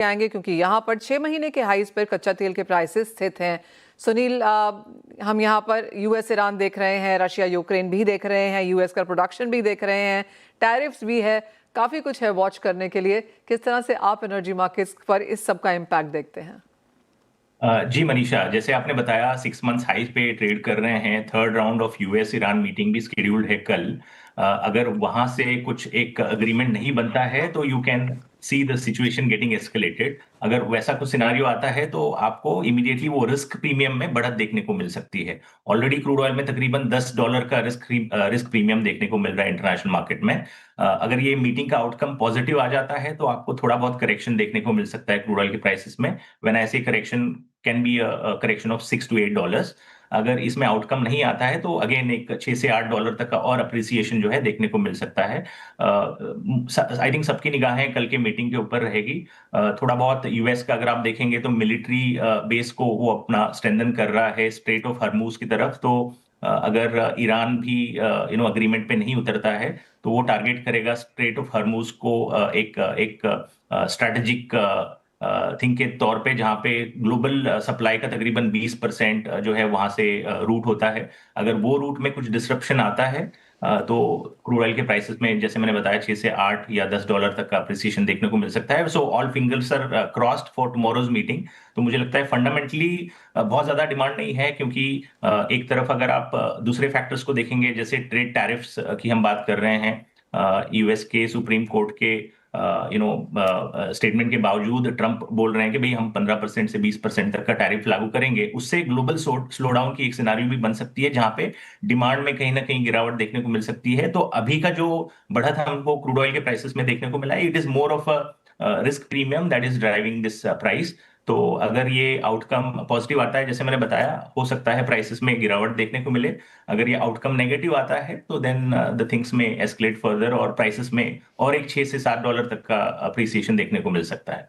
आएंगे क्योंकि यहाँ पर 6 महीने के हाईज पर कच्चा तेल के प्राइसेस स्थित हैं। सुनील, हम यहाँ पर यूएस ईरान देख रहे हैं, रशिया यूक्रेन भी देख रहे हैं, यूएस का प्रोडक्शन भी देख रहे हैं, टैरिफ्स भी है, काफ़ी कुछ है वॉच करने के लिए। किस तरह से आप एनर्जी मार्केट्स पर इस सब का इम्पैक्ट देखते हैं? जी मनीषा, जैसे आपने बताया 6 मंथ्स हाई पे ट्रेड कर रहे हैं। Third round of US Iran meeting भी शेड्यूल्ड है कल। अगर वहां से कुछ एक अग्रीमेंट नहीं बनता है तो you can see the situation getting escalated. अगर वैसा कुछ सिनारियो आता है तो आपको इमीडिएटली वो रिस्क प्रीमियम में बढ़त देखने को मिल सकती है। ऑलरेडी क्रूड ऑयल में तकरीबन $10 का रिस्क प्रीमियम देखने को मिल रहा है इंटरनेशनल मार्केट में। अगर ये मीटिंग का आउटकम पॉजिटिव आ जाता है तो आपको थोड़ा बहुत करेक्शन देखने को मिल सकता है क्रूड ऑयल के प्राइसेस में। व्हेन ऐसे correction can be correction of $6 to $8। अगर इसमें आउटकम नहीं आता है तो अगेन एक $6 से $8 तक का और अप्रिसिएशन जो है देखने को मिल सकता है। आई थिंक सबकी निगाहें कल के मीटिंग के ऊपर रहेगी। थोड़ा बहुत यूएस का अगर आप देखेंगे तो मिलिट्री बेस को वो अपना स्ट्रेंथन कर रहा है स्ट्रेट ऑफ हर्मूज की तरफ। तो अगर ईरान भी अग्रीमेंट पे नहीं उतरता है तो वो टारगेट करेगा स्ट्रेट ऑफ हर्मूज को एक एक स्ट्रेटेजिक थिंक के तौर पे, जहां पे ग्लोबल सप्लाई का तकरीबन 20% जो है वहां से रूट होता है। अगर वो रूट में कुछ डिसरप्शन आता है तो क्रूड ऑयल के प्राइसेस में, जैसे मैंने बताया, 6 से 8 या $10 तक का अप्रिसिएशन देखने को मिल सकता है। So all fingers are crossed for tomorrow's meeting. तो मुझे लगता है फंडामेंटली बहुत ज्यादा डिमांड नहीं है, क्योंकि एक तरफ अगर आप दूसरे फैक्टर्स को देखेंगे, जैसे ट्रेड टैरिफ्स की हम बात कर रहे हैं, यूएस के सुप्रीम कोर्ट के स्टेटमेंट के बावजूद ट्रंप बोल रहे हैं कि भाई हम 15% से 20% तक का टैरिफ लागू करेंगे। उससे ग्लोबल स्लो डाउन की एक सिनारियो भी बन सकती है, जहां पे डिमांड में कहीं ना कहीं गिरावट देखने को मिल सकती है। तो अभी का जो बढ़त हमको क्रूड ऑयल के प्राइसेस में देखने को मिला है, it is more of a risk premium that is driving this price. तो अगर ये आउटकम पॉजिटिव आता है, जैसे मैंने बताया, हो सकता है प्राइसेस में गिरावट देखने को मिले। अगर ये आउटकम नेगेटिव आता है तो देन द थिंग्स में एस्केलेट फर्दर और प्राइसेस में और एक $6 से $7 तक का अप्रिसिएशन देखने को मिल सकता है।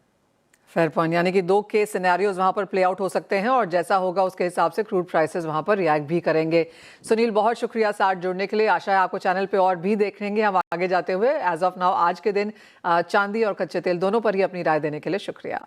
फेयर पॉइंट, यानी कि 2 केस सिनेरियोज वहां पर प्ले आउट हो सकते हैं और जैसा होगा उसके हिसाब से क्रूड प्राइसेस वहां पर रिएक्ट भी करेंगे। सुनील, बहुत शुक्रिया साथ जुड़ने के लिए। आशा है आपको चैनल पे और भी देखेंगे हम आगे जाते हुए। एज ऑफ नाउ आज के दिन चांदी और कच्चे तेल दोनों पर ही अपनी राय देने के लिए शुक्रिया।